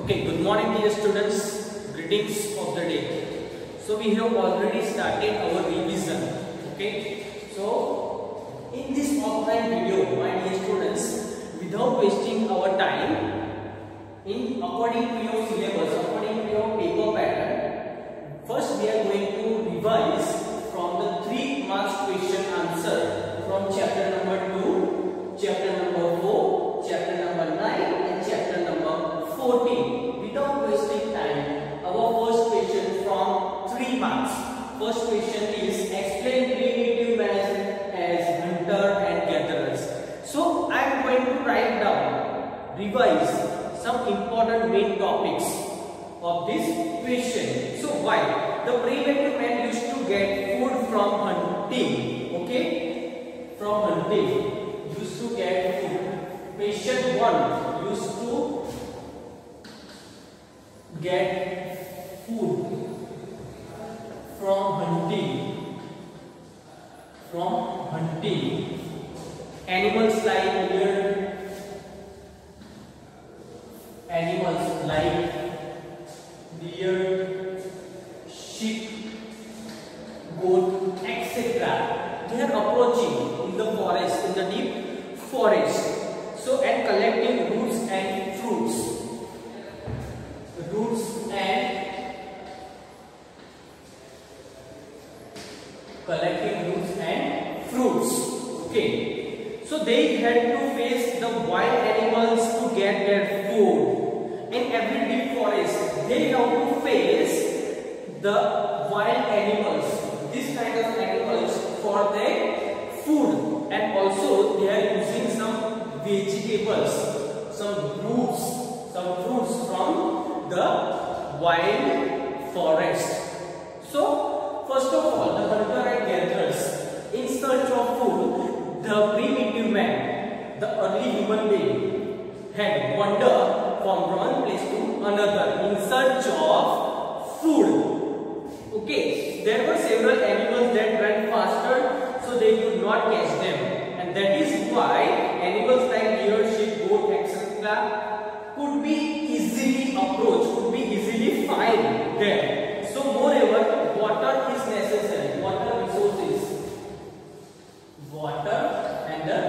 Okay, good morning dear students, greetings of the day. So we have already started our revision. Okay, so in this offline video, my dear students, without wasting our time, in according to your syllabus, according to your paper pattern, first we are going to revise from the 3 marks question answer from chapter number 2, chapter number 4, chapter number 9 and chapter number 14. Without wasting time, our first question from 3 marks. First question is explain primitive man as hunter and gatherers. So I am going to write down, revise some important main topics of this question. So why? The primitive man used to get food from hunting. Okay, from hunting used to get food. Question 1 used to get food from hunting. From hunting, animals like deer, sheep, goat, etc. They are approaching in the forest, in the deep forest. So and collecting roots and fruits. Okay, so they had to face the wild animals to get their food. In every deep forest, they have to face the wild animals, this kind of animals for their food, and also they are using some vegetables, some fruits from the wild forest. So first of all, the hunter and gatherers in search of food, the primitive man, the early human being, had wandered from one place to another in search of food. Okay, there were several animals that ran faster, so they could not catch them, and that is why animals like deer, sheep, goat, etc. could be easily approached, could be easily found there. So moreover, water is necessary, water and the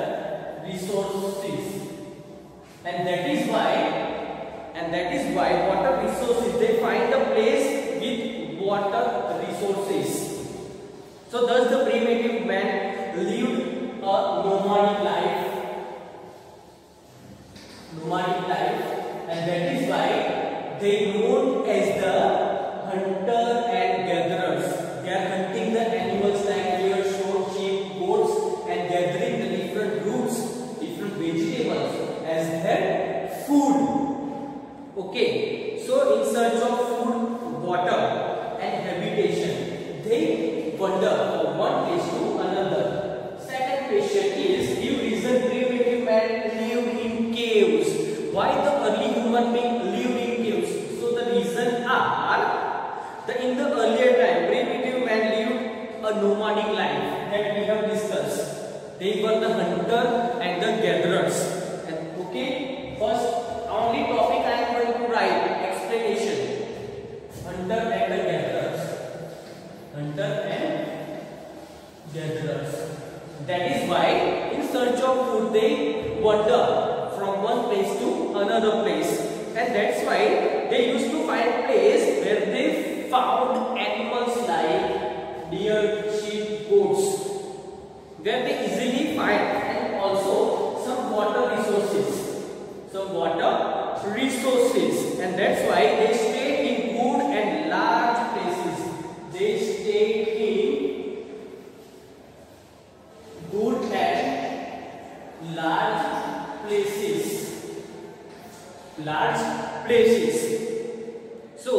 resources, and that is why water resources, they find a place with water resources. So thus the primitive man lived a nomadic life, and that is why they known as the hunter and gatherers. They are hunting the animals like deer, sheep, goats, and gathering the different roots, different vegetables as their food. Okay, so in search of food, water and habitation, they wander from one place to another. Second question is, give reason primitive man lived in caves. Why the early human being lived in caves? So the reason are, in the earlier time, primitive man lived a nomadic life that we have discussed. They were the hunter and the gatherers. And okay, first only topic I am going to write, explanation. Hunter and the gatherers. That is why in search of food they wander from one place to another place, and that's why they used to find place where they found animals like deer, sheep, goats, where they easily find, and also some water resources, and that's why they stay in good and large places. They stay in good and large places. So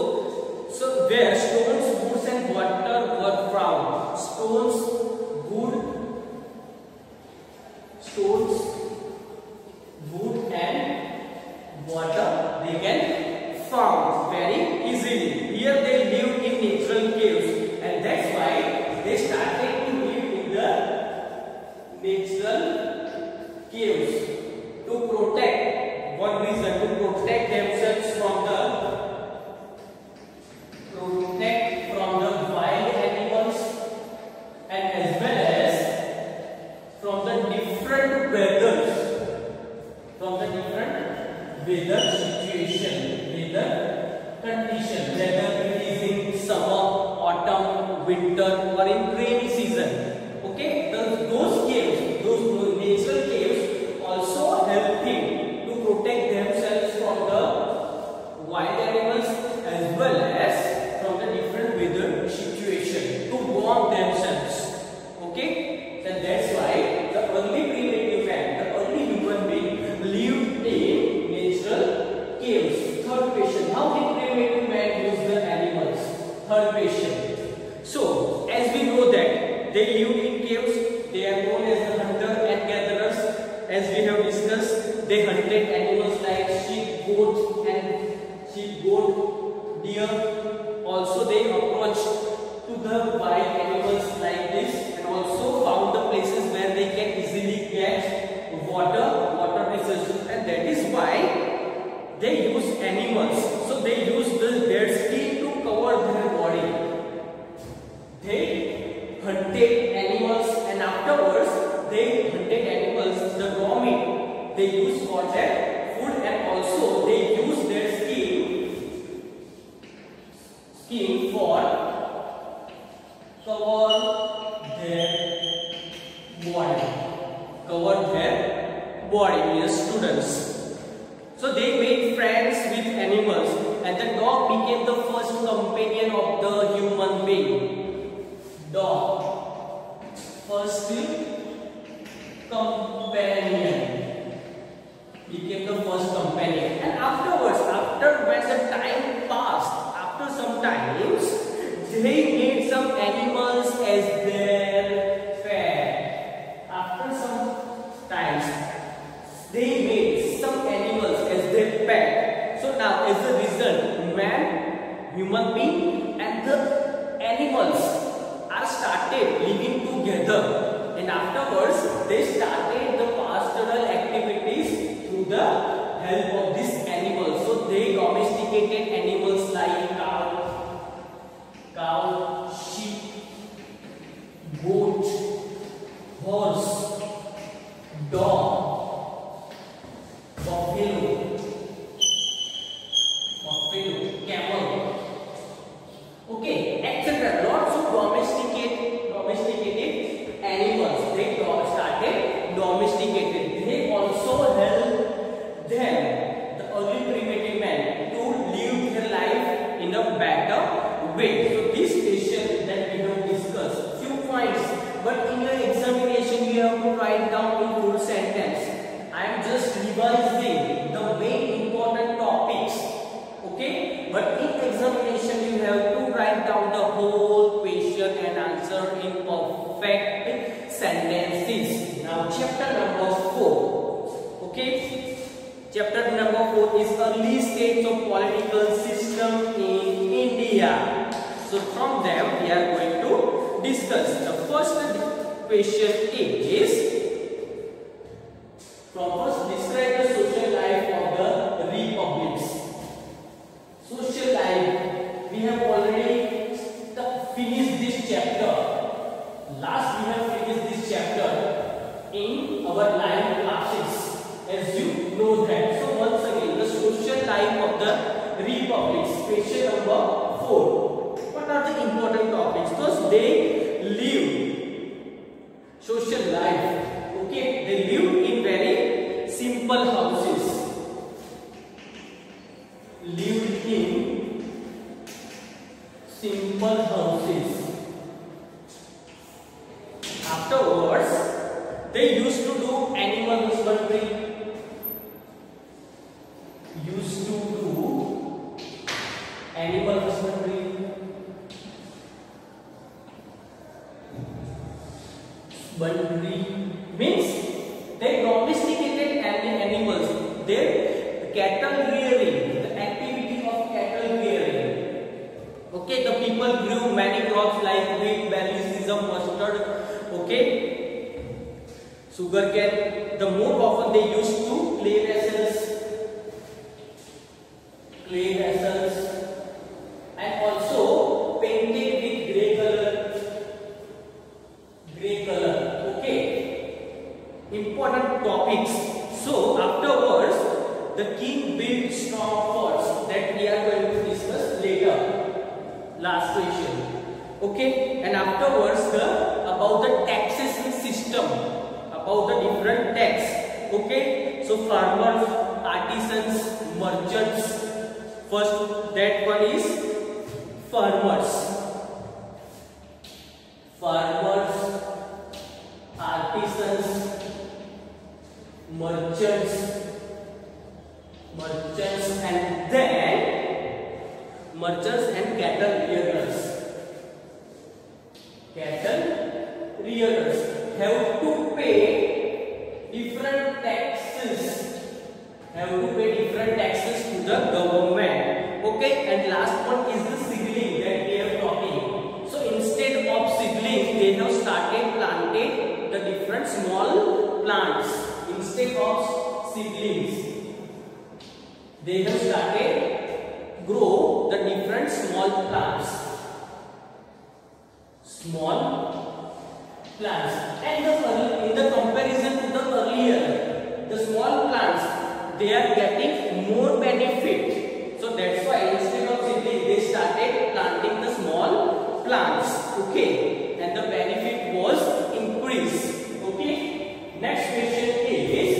where stones, woods and water were found. Stones, wood and water they can found very easily. Here they lived in natural caves, and that's why they started to live in the natural caves to protect, one reason, to protect themselves from the different weathers, from the different weather situation, weather condition, whether it is in summer, autumn, winter, or in rainy season. Okay, those caves, those natural caves also help him to protect themselves from the wild animals as well as from the different weather situation, to warm themselves. Okay, then that's why the early primitive man, the early human being, lived in natural caves. Third question: how did primitive man use the animals? Third question. So, as we know that they lived in caves, they are known as the hunter and gatherers. As we have discussed, they hunted animals like sheep, goat, deer. Also, they approached to the wild animals like this, and also found the places where they can easily get water resources, and that is why they use animals. So they use their skin to cover their body. They hunted animals, and afterwards they hunted animals, the raw meat they use for their food, and also they use their skin for cover their body, yes, students. So they made friends with animals, and the dog became the first companion of the human being. Dog, first companion, became the first companion. And afterwards, when the time passed, after some times, they made some animals as their pet. After some times, they made some animals as their pet. So now, as a result, man, human being, and the animals are started living together. And afterwards, they started the pastoral activities through the help of these animals. So they domesticated animals like cow, sheep, goat, horse, dog, buffalo, camel, okay, etc. Lots of domesticated animals. They started domesticated. They also helped them, the early primitive man, to live their life in a better way. So this question that we have discussed, few points, but in your examination you have to write down in full sentence. I am just revising the main important topics. Okay, but in examination you have to write down the whole question and answer in perfect sentences. Now chapter number 4. Okay, chapter number 4 is early stage of political system in India. So from them we are going to discuss. The first question is, first describe the social life of the republics. Social life, we have already finished this chapter. Last we have finished this chapter in our live classes, as you know that. So once again, the social life of the republics, question number 4. What are the important topics? First, they live social life. Okay, they live in very simple houses. Lived in simple houses. Afterwards, they used to do animal husbandry. Husbandry means they domesticated animals. Their cattle rearing, the activity of cattle rearing. Okay, the people grew many crops like wheat, barley, sesame, mustard. Okay, sugarcane. The more often they used to clay vessels, and also painted with grey color. Okay, important topics. So afterwards, the king built strong forts that we are going to discuss later. Last question. Okay, and afterwards about the taxation system, about the different tax. Okay, so farmers, artisans, merchants. First, that one is farmers. Farmers, artisans, merchants, and then merchants and cattle rearers. Cattle rearers have to pay different taxes. To the government. Okay, and last one is the seedling that we are talking. So instead of seedling, they have started planting the different small plants. Instead of seedlings, they have started grow the different small plants. And in the comparison to the earlier, the small plants, they are getting more benefit. So that's why instead of seedling, they started planting the small plants. Okay, and the benefit was increased. Okay, next question is,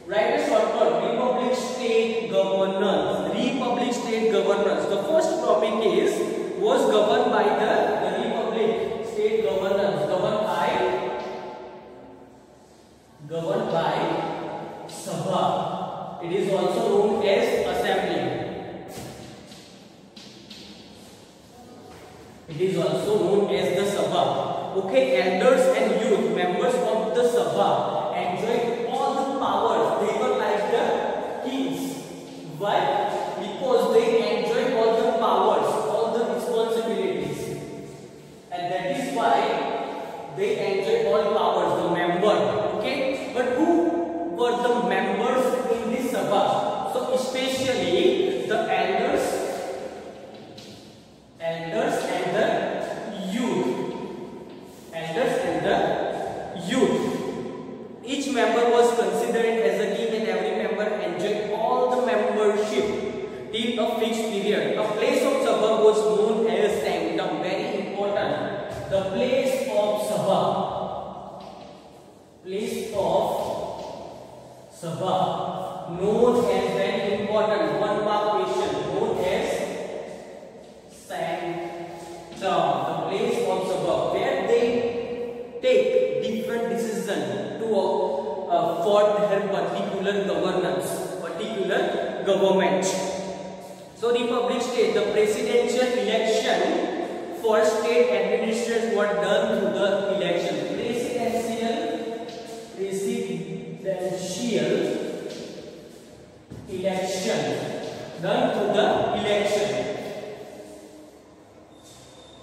write a short word. Republic state governance. Republic state governance. The first topic was governed by the republic state governance, governed by Sabha. It is also known as assembly. It is also known as the Sabha. Okay, elders and youth, members of the Sabha, enjoyed all the powers. They were like the kings. Why? Because they enjoyed all the powers, all the responsibilities, and that is why they enjoyed all powers. The member. Okay, but who were the members in this Sabha? So especially the elders and the youth. Each member was considered as a king, and every member enjoyed all the membership till a fixed period. A place of Sabha was known as sanctum. Very important. The place of Sabha. Known as, very important, one mark question, known as sanctum. The place of Sabha, where they take different decisions for their particular government. So republic state, the presidential election for state administrators were done through the election. Presidential election done through the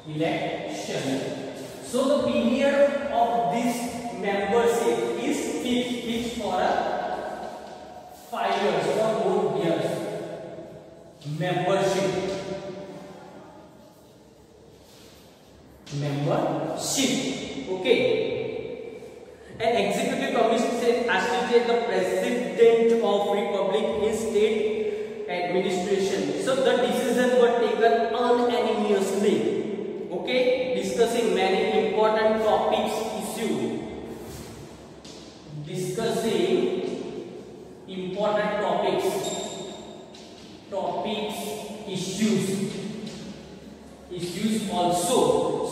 election. So the period of this membership is fixed for 5 years or more years. Membership. Okay. An executive commission associates the president of republic in state administration. So the decisions were taken unanimously. Okay, discussing many important topics issues. Issues also.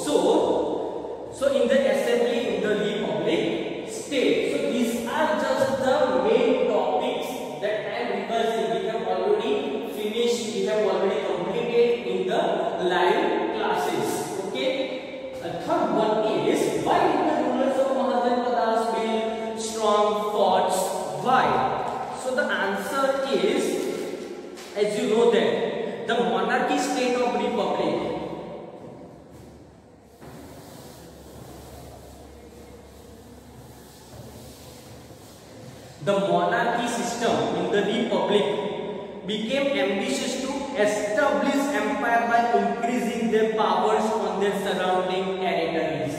So in the assembly in the republic state. So these are just the main topics that I am revising. We have already finished. We have already completed in the live classes. Okay. The third one is, why did the rulers of Mahajanpadas build strong forts? Why? So the answer is, as you know that the monarchy state of republic, the monarchy system in the republic became ambitious to establish empire by increasing their powers on their surrounding territories.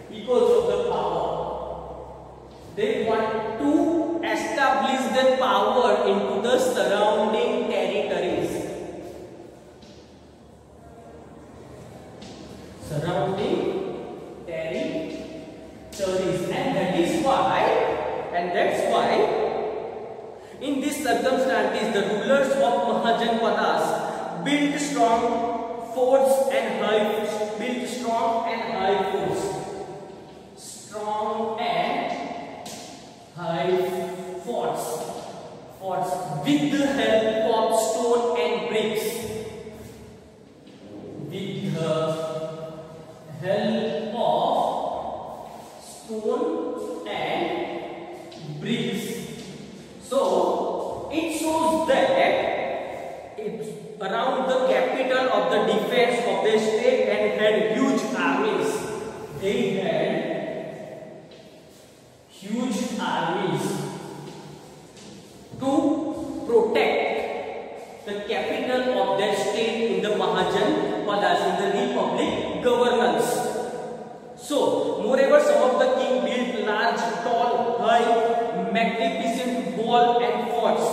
Because of the power, They want to establish their power into the surrounding territories. Surrounding territories, and that's why in these circumstances the rulers of Mahajanpadas built strong forts and high forts. Strong and high forts with the help of stone and bricks. With the help of stone and bricks. So it shows that it's around the capital of the defense of the state and had huge armies. They had huge armies to protect the capital of their state in the Mahajanpadas, in the republic governance. So, moreover, some of the king built large, tall, high, magnificent wall and forts.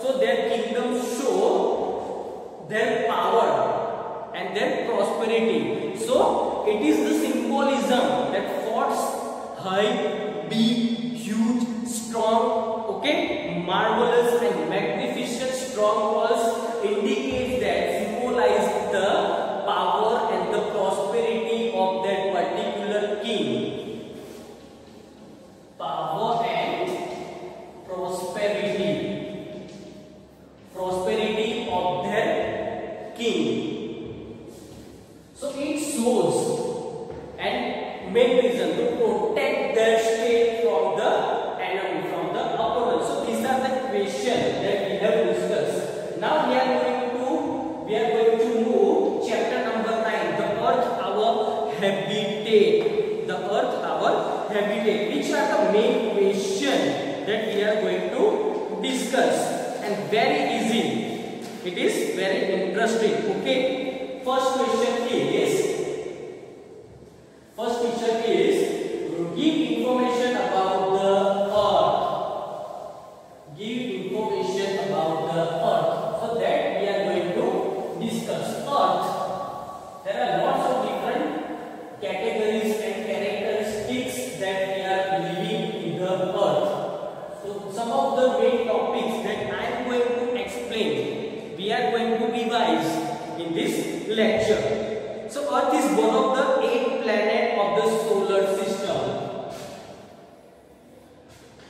So their kingdoms show their power and their prosperity. So it is the symbolism that forts, high, big, huge, strong, okay, marvelous and magnificent strong walls indicates that symbolize the power and the prosperity of that particular king. Power and prosperity of their king. So it shows, and main reason to protect their state from the enemy, from the opponent. So these are the questions that we have discussed. Now we are going to move chapter number 9, the earth our habitat. The earth our habitat. Which are the main questions that we are going to discuss, and very easy. It is very interesting. Okay. First question is give information about the earth. Give information about the earth. So that we are going to discuss earth. There are lots of different categories and characteristics that we are living in the earth. So some of the main topics that I am going to explain, we are going to revise in this lecture. So earth is one of the 8 planets of the solar system.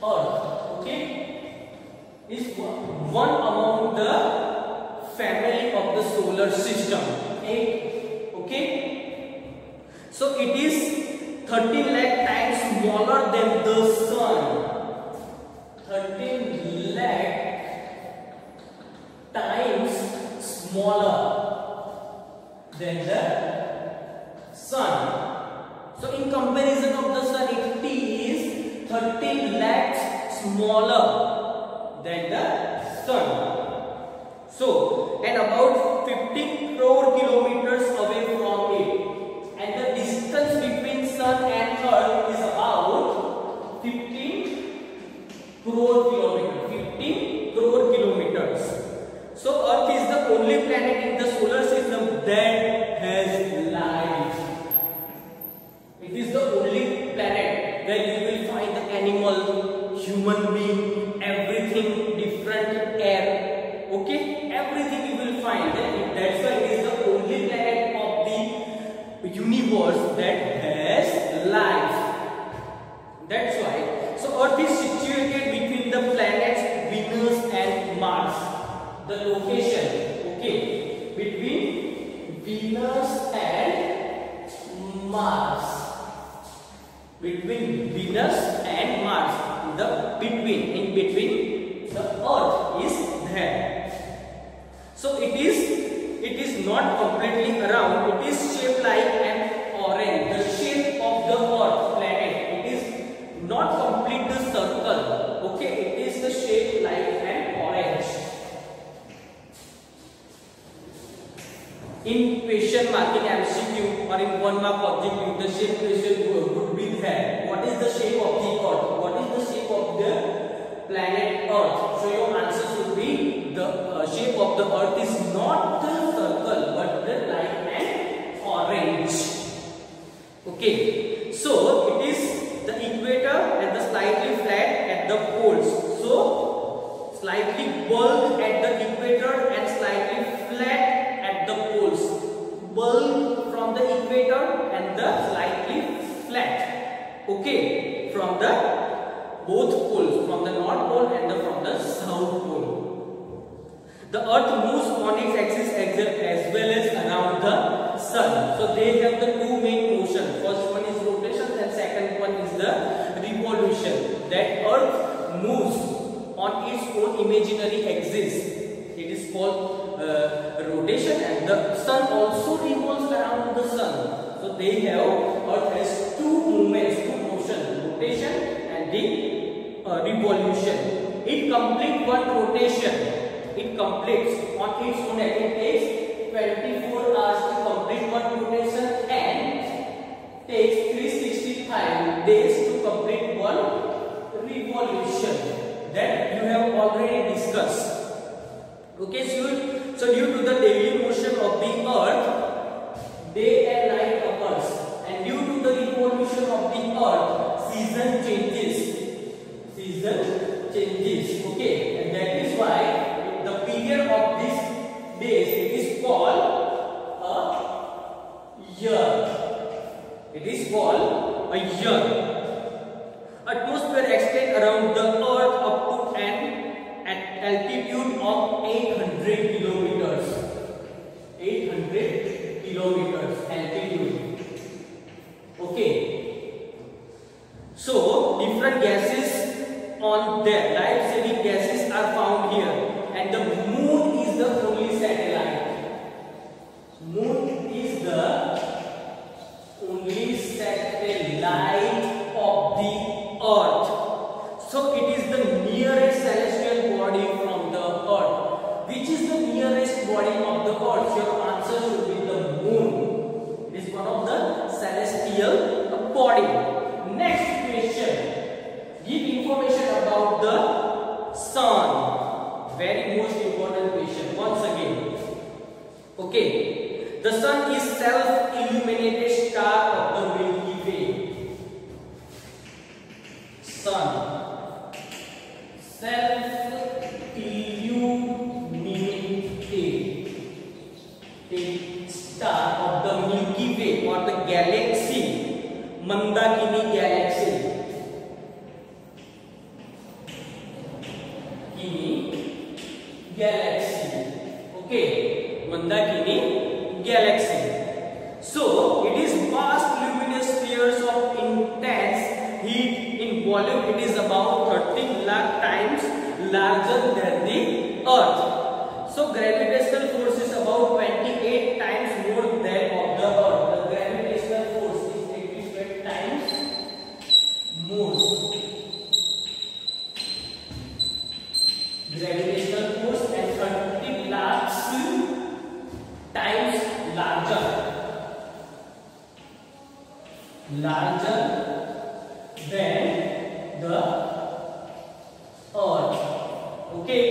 Earth, okay, is one among the family of the solar system. 8, okay. So it is 13 lakh times smaller than the sun. 13 lakh times smaller than the sun. So in comparison of the sun, it is 13 lakhs smaller than the sun. So, and about 15 crore kilometers away from it. And the distance between sun and earth is about 15 crore kilometers. 15 crore kilometers. So earth is the only planet in the solar system that has life. It is the only planet where you will find the animal, human being, everything different, air, okay, everything you will find. That's why it is the only planet of the universe that has life. That's why. So earth is situated between the planets Venus and Mars. The location, okay, between Venus and Mars. Between Venus and Mars, in between the earth is there. So it is not completely around, it is shaped like an orange. The shape of the earth planet, it is not complete the circle, okay, it is the shape like an orange. In question marking MCQ or in 1 mark objective, the shape question would be there. What is the shape of the earth? What is the of the earth is not the circle but the light and orange. Okay, so it is the equator and the slightly flat at the poles. So slightly bulged at the equator and slightly flat at the poles. Bulged from the equator and the slightly flat. Okay, from the both poles, from the north pole and from the south pole. The earth moves on its axis as well as around the sun. So they have the two main motion. First one is rotation and second one is the revolution. That earth moves on its own imaginary axis. It is called rotation, and the sun also revolves around the sun. So they have, earth has two movements, two motion, rotation and the revolution. It completes one rotation. It completes on its own. It takes 24 hours to complete one rotation and takes 365 days to complete one revolution. That you have already discussed. Okay, so due to the daily motion of the earth, day and night occurs, and due to the revolution of the earth, season changes. Okay, and that is why the period of these days, it is called a year. It is called a year. Atmosphere extends around the earth up to an altitude of 800 kilometers. 800 kilometers altitude. Okay. So different gases on there, life-saving gases are found here, and the moon is the only satellite. Moon is the only satellite of the earth. So it is the nearest celestial body from the earth. Which is the nearest body of the earth? Your answer should be the moon. It is one of the celestial body. Next question. Give information about the sun. Very most important question. Once again. Okay. The sun is self-illuminated star of the Milky Way. Sun. Self-illuminated star of the Milky Way or the galaxy. Mandakini galaxy. Galaxy. Okay, Mandakini galaxy. So it is vast luminous spheres of intense heat in volume. It is about 13 lakh times larger than the Earth. So gravitational force is about 28 times more than of the Earth. The gravitational force is 28 times more. Gravitational force and 30 lakhs times larger than the Earth. Okay.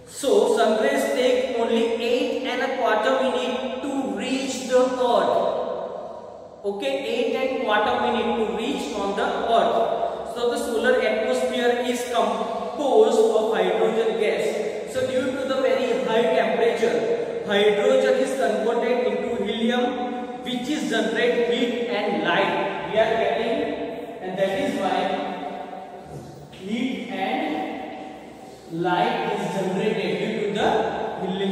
So sun rays take only 8¼ minute to reach the Earth. Okay, 8¼ minute to reach on the Earth. So the solar atmosphere is composed of hydrogen gas. So due to the very high temperature, hydrogen is converted into helium, which is generate heat and light. We are getting, and that is why heat and light is generated due to the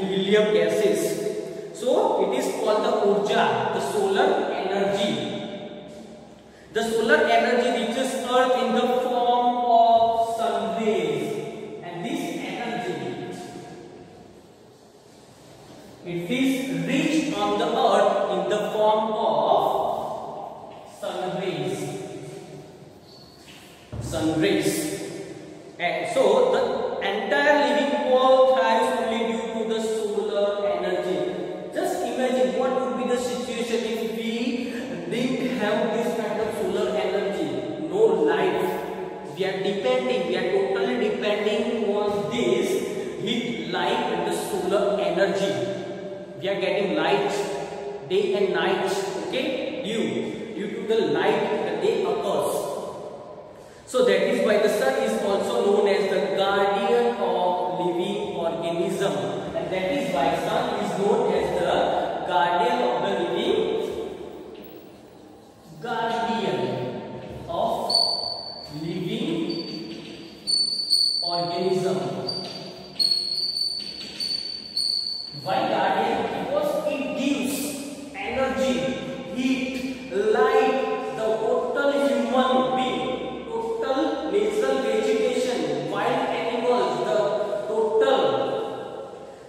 helium gases. So it is called the urja, the solar energy. The solar energy reaches Earth in the form of sun rays, and this energy, it is reached on the Earth in the form of sun rays. And so the entire living world thrives only due to the solar energy. Just imagine what would be the situation if we didn't have this kind of solar energy. No life. We are totally depending on this heat, light, energy. We are getting light day and night, okay, due to the light the day occurs. So that is why the sun is also known as the guardian of living organism, and that is why sun is known as the guardian of the living organism. Why guardian? Because it gives energy, heat, light, the total human being, total natural vegetation, wild animals, the total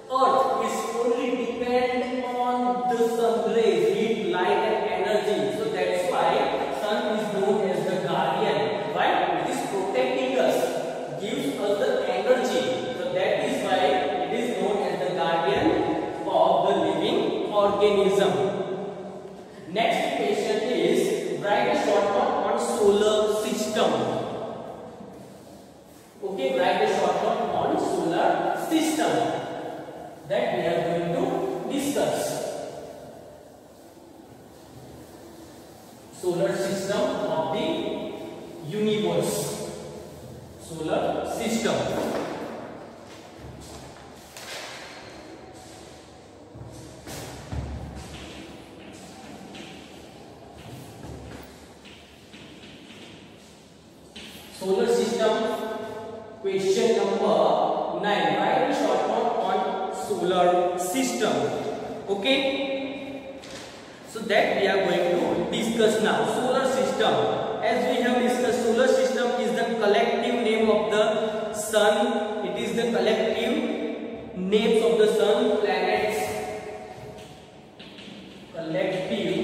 earth is only depend on the sun rays, heat, light and energy. So that's why sun is known as the guardian. Why? It is protecting us, gives us the energy. So that is why it is known as the guardian of the living organism. Next question is write a short note on solar system. Okay, write a short note on solar system that we are going to discuss. Solar system of the universe. Solar system. Solar system, question number 9. Write a short note on solar system. Okay, so that we are going to discuss now. Solar system, as we have discussed, solar system is the collective name of the sun. It is the collective names of the sun, planets, collective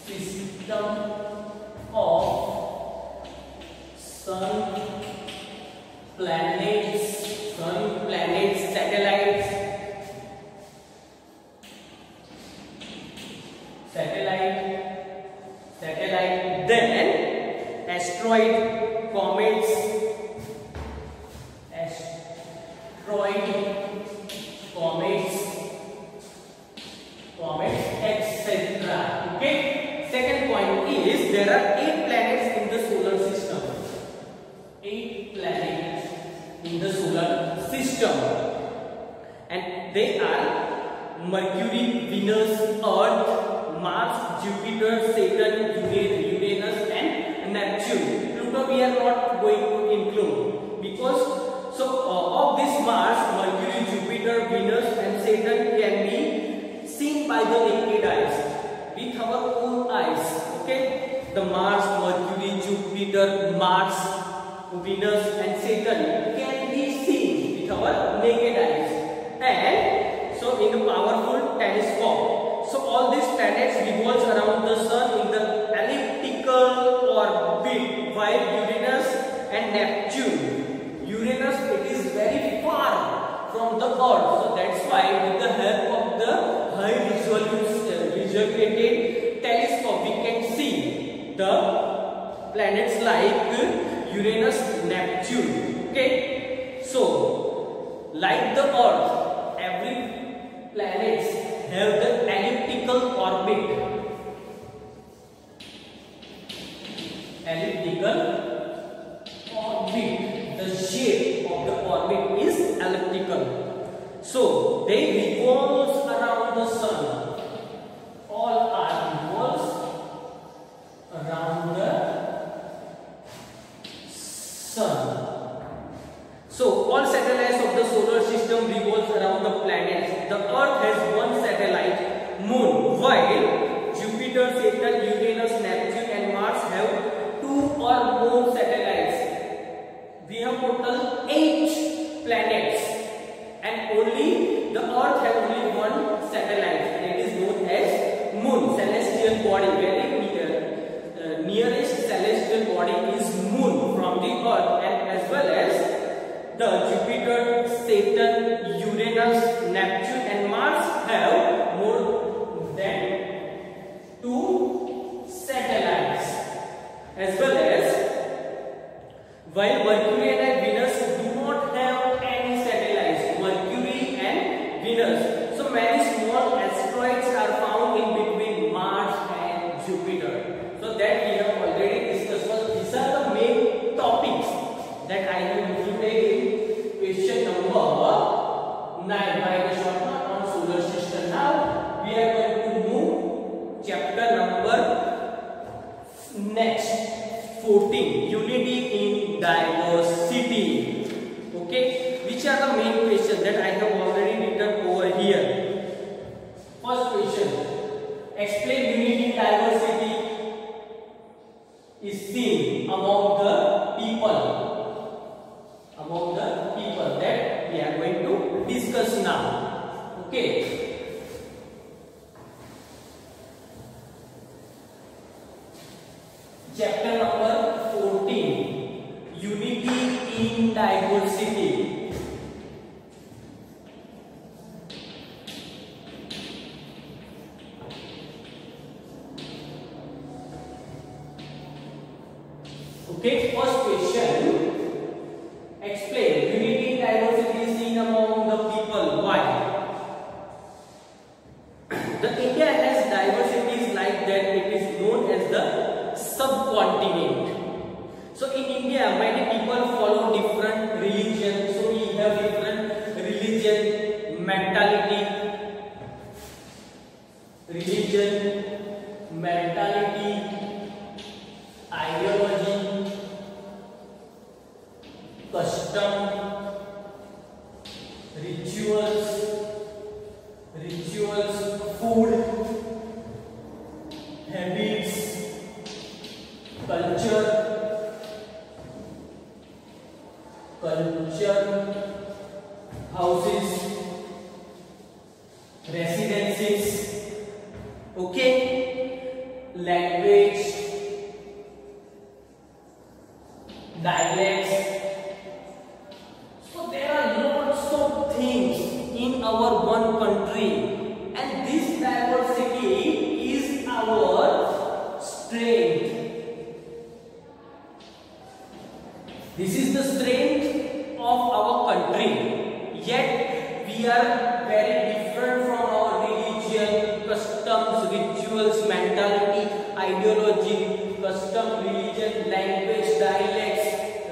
system of sun, planets, satellites, then asteroid, comets, etc. Okay. Second point is there are 8 planets in the solar system. 8 planets in the solar system, and they are Mercury, Venus, Earth, Mars, Jupiter, Saturn, Uranus and Neptune. Pluto we are not going to include because of this Mars, Mercury, Jupiter, Venus and Saturn can be seen by the naked eyes, with our own eyes. Okay, the Mars, Mercury, Jupiter, Mars, Venus and Saturn can be seen with our naked eyes, and so in a powerful telescope. So all these planets revolves around the sun in the elliptical orbit, while Uranus and Neptune, Uranus it is very far from the Earth. So that's why with the help of the high resolution telescope we can see the planets like Uranus, Neptune. Okay, so like the Earth, every planets have the elliptical orbit. The shape of the orbit is elliptical. So they revolve around the sun. All are revolves around the sun. So all satellites of the solar system revolves around the planets. The Earth has one satellite, Moon, while Jupiter, Saturn, Uranus, Neptune and Mars have 2 or more satellites. We have total 8 planets, and only the Earth has only one satellite, and it is known as Moon, celestial body. Very nearest celestial body is Moon from the Earth, and as well as the Jupiter, Saturn, Uranus, Neptune and Mars have more than 2 satellites, as well as while Mercury and Venus do not have any satellites. Mercury and 14. Unity in diversity. Okay, which are the main questions that I have already written over here? First question: explain unity in diversity is seen among the people. Among the people that we are going to discuss now. Okay. Chapter number 14, Unity in Diversity. Okay, first question. Explain unity in diversity seen among the people. Why? The India has diversities like that it is known as the subcontinent. So in India, many people follow different religions. So we have different religion, mentality, ideology, custom, rituals, food, habits, culture, houses, residences, okay, language, dialects. So there are lots of things in our one country, and this diversity is our strength. This is the strength of our country. Yet we are very different from our religion, customs, rituals, mentality, ideology, custom, religion, language, dialects,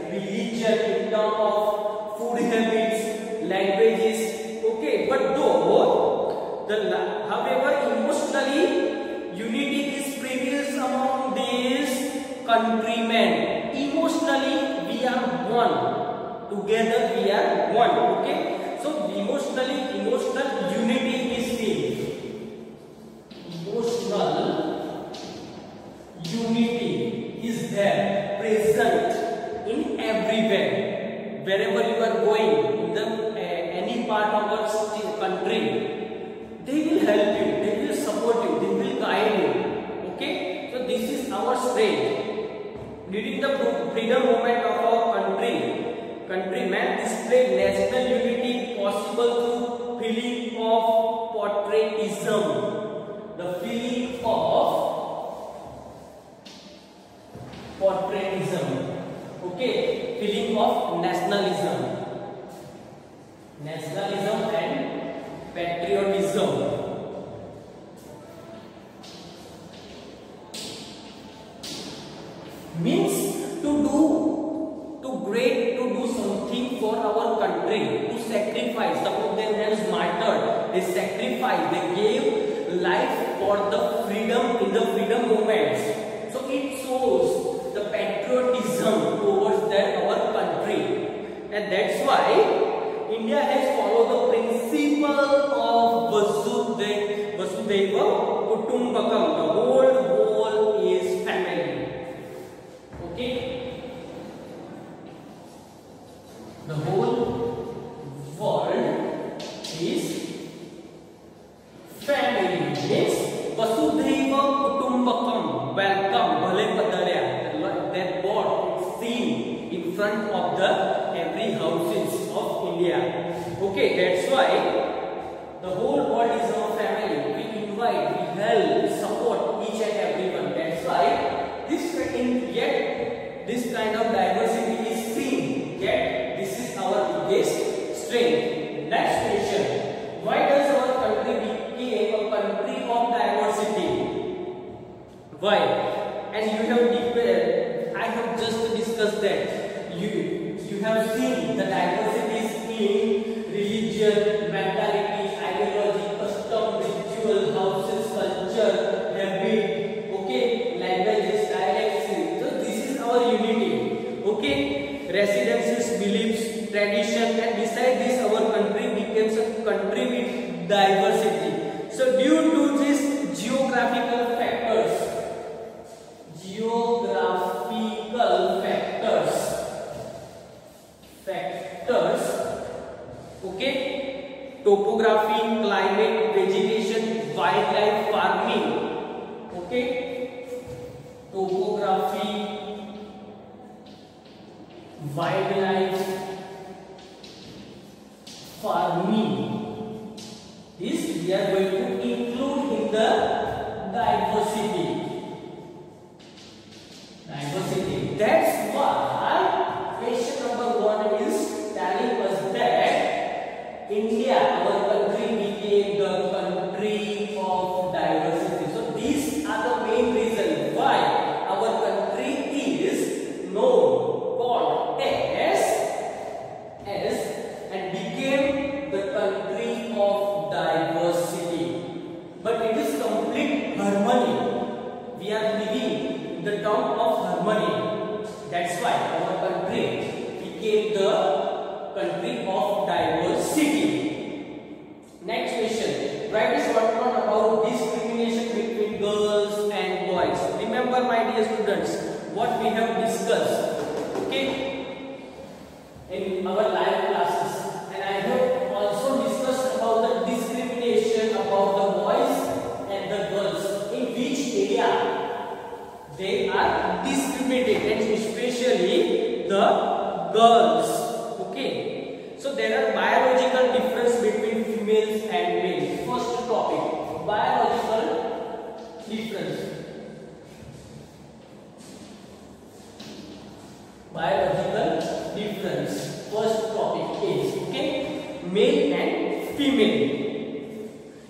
religion in terms of food habits, languages. Okay, but however, emotionally, unity is prevails among these countrymen. Emotionally, we are one. Together, we are one. Okay, so emotional unity is seen. Emotional unity is there, present in everywhere. Wherever you are going, in the any part of our country, they will help you, they will support you, they will guide you. Okay, so this is our strength. During the freedom movement of our countrymen displayed national unity possible through feeling of patriotism. The feeling of patriotism. Okay, feeling of nationalism and patriotism. Means to do something for our country, to sacrifice. Some of them have martyred, they sacrificed, they gave life for the freedom in the freedom movements. So it shows the patriotism towards our country, and that's why India has followed the principle of Vasudhaiva Kutumbakam. The whole world is family. Okay, the whole world is family. Means Vasudhaiva Kutumbakam. Welcome, Bhale Padarya. That board is seen in front of the every houses of India. Okay, that's why the whole world is our family. We invite, we help, support each and everyone. That's why this kind of diversity is seen. Yet this is our biggest strength. Next question: why does our country became a country of diversity? Why? And you have declared, I have just discussed that. You have seen the diversities in religion, mentality, ideology, custom, ritual, houses, culture, habit, okay, languages, dialects. So this is our unity. Okay, residences, beliefs, tradition, and beside this, our country becomes a country with diversity. So, due to these geographical factors, okay, topography, climate, vegetation, wildlife, farming, okay, topography, wildlife, farming, this we are going to include in the diversity. That's why question number 1 is telling us that India, our country, became the country of diversity. So these are the main reasons why our country is known, called as and became the country of diversity. But it is complete harmony. We are living in the term of harmony. That's why our country became the country of diversity. Next question. Write a short note about discrimination between girls and boys. Remember, my dear students, what we have discussed, okay, in our live classes, and I have also discussed about the discrimination about the boys and the girls. In which area they are discriminated, and especially the girls. Okay, so there are biological difference between females and males. First topic, biological difference. Biological difference. First topic is, okay, male and female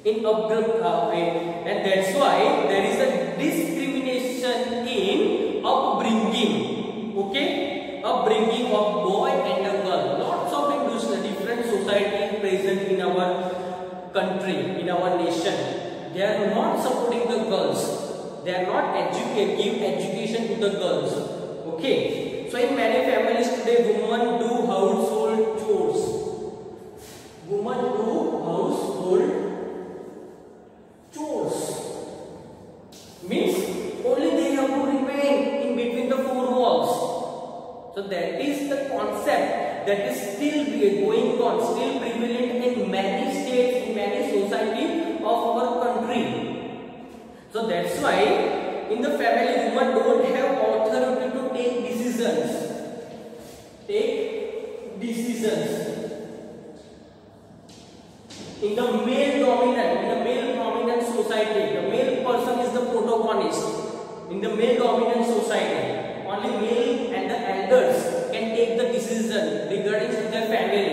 in and that's why there is a discrimination in upbringing. Okay, upbringing of boy and a girl. Lots of different society present in our country, in our nation. They are not supporting the girls. They are not give education to the girls. Okay, so in many families today, women do household chores. Women do household chores. Means only they have to remain in between the four walls. So that is the concept that is still going on, still prevalent in many states, in many society of our country. So that's why in the family, women don't have authority to take decisions. In the male dominant society, the male person is the protagonist. In the male dominant society, only male and the elders can take the decision regarding their family.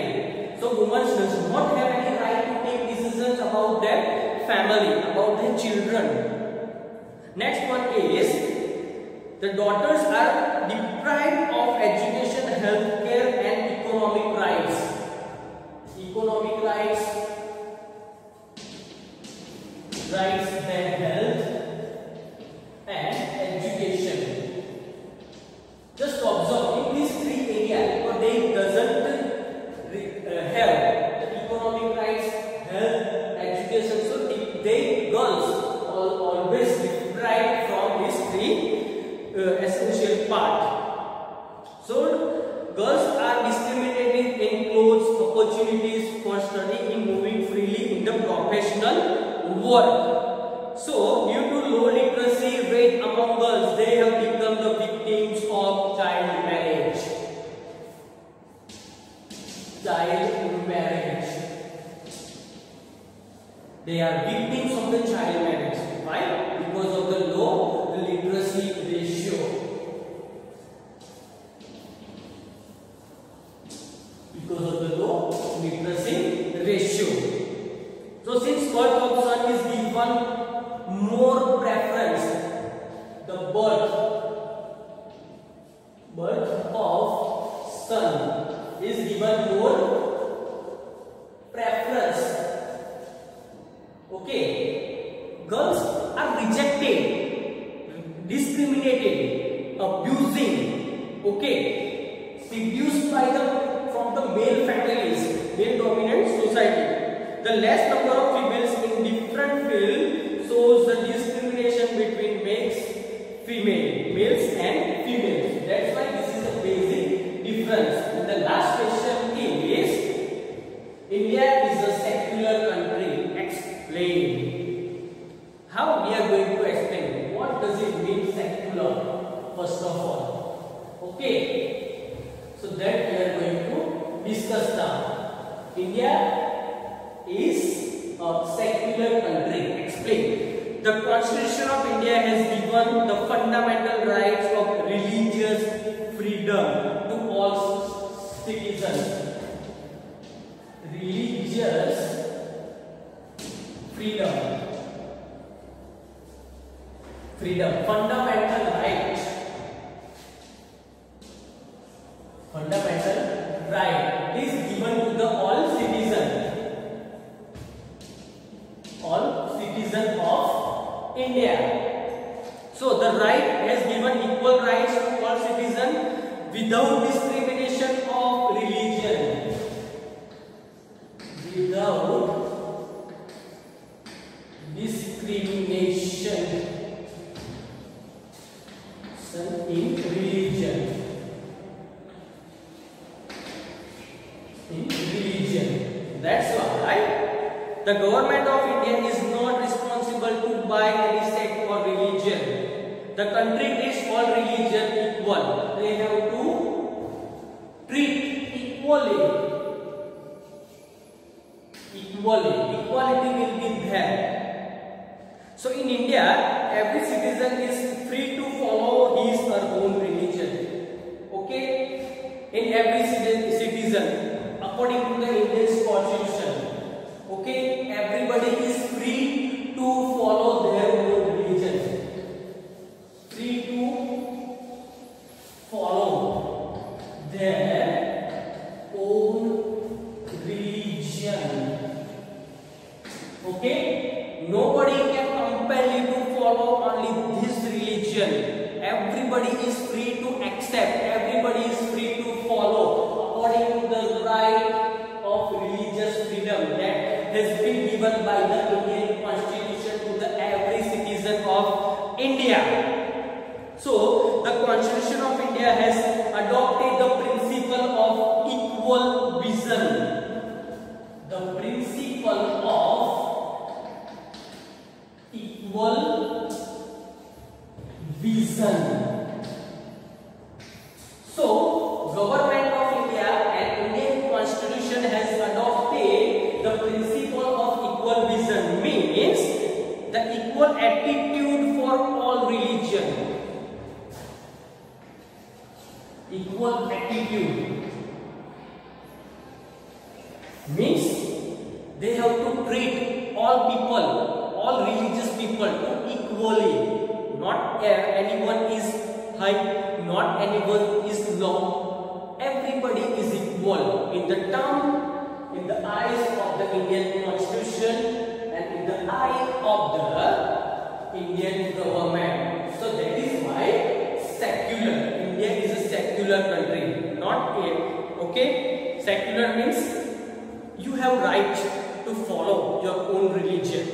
So women does not have any right to take decisions about their family, about their children. Next one is, the daughters are deprived of education, healthcare and economic rights. Economic rights, their health and education. Just observe in these three areas, but they doesn't have the economic rights, health, education. So they girls always deprived from these three essential part. So girls are discriminated in clothes, opportunities for study, in moving freely in the professional world. So due to low literacy rate among girls, they have become the victims of child marriage. They are victims of the child marriage. Why? Because of the low literacy ratio. So since birth of son is given more preference, the birth of son is given more preference. Okay, girls are rejected, discriminated, abusing Okay, seduced by from the male families, male dominant society. The less number of females in different fields shows the discrimination between males and females. That's why this is a basic difference. And the last question is, India is a secular country. Explain. How we are going to explain? What does it mean secular? First of all, okay. So that we are going to discuss now. India is a secular country. Explain. The Constitution of India has given the fundamental rights of religious freedom to all citizens. Religious freedom. Fundamental right. Fundamental right is given to the all citizens. All citizens of India. So the right has given equal rights to all citizens without discrimination of religion. Without discrimination in religion. That's why the government of India is not responsible to buy any sect or religion. The country treats all religion equal. They have to treat equally. Equality will be there. So in India, every citizen is free to follow his or her own religion. Okay? In every citizen, according to the Indian Constitution, okay, everybody is free to follow their own religion. Free to follow their own religion. Okay? Nobody can compel you to follow only this religion. Everybody is free to accept. Everybody is free to follow according to the right of religious freedom that has been given by the Indian Constitution to the every citizen of India. So the Constitution of India has adopted the principle of equal vision. The principle of equal vision. So, Government of India and Indian Constitution has adopted the principle of equal vision, means the equal attitude for all religion. Equal attitude means they have to treat all people, all religious people equally. Not anyone is high, not anyone is low. Everybody is equal in the eyes of the Indian Constitution and in the eye of the Indian government. So that is why secular. India is a secular country, not a. Okay, secular means you have right to follow your own religion.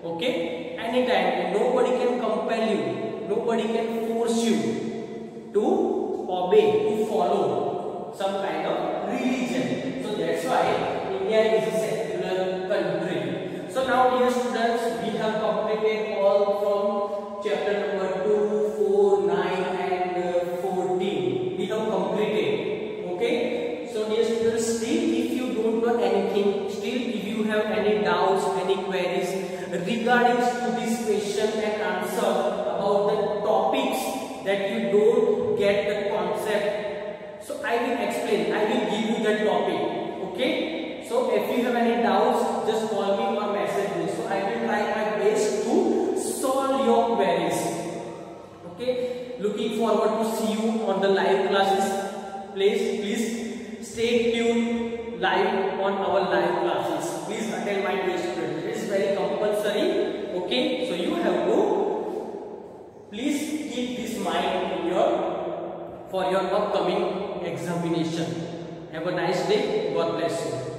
Okay, anytime. Nobody can compel you. Nobody can force you to obey, to follow some kind of religion. So that's why India is a secular country. So now, dear students, we have completed all from chapter number 2, 4, 9 and 14. We have completed. Okay. So dear students, still if you don't know anything, still if you have any doubts, any queries regarding to this question and answer about the topics that you don't get the concept, so I will explain. I will give you the topic. Okay. So if you have any doubts, just call me or message me. So I will try my best to solve your queries. Okay. Looking forward to see you on the live classes. Please stay tuned live on our live classes. Please attend my dear students. It is very compulsory. Okay. So you have to please keep this mind in your for your upcoming examination. Have a nice day. God bless you.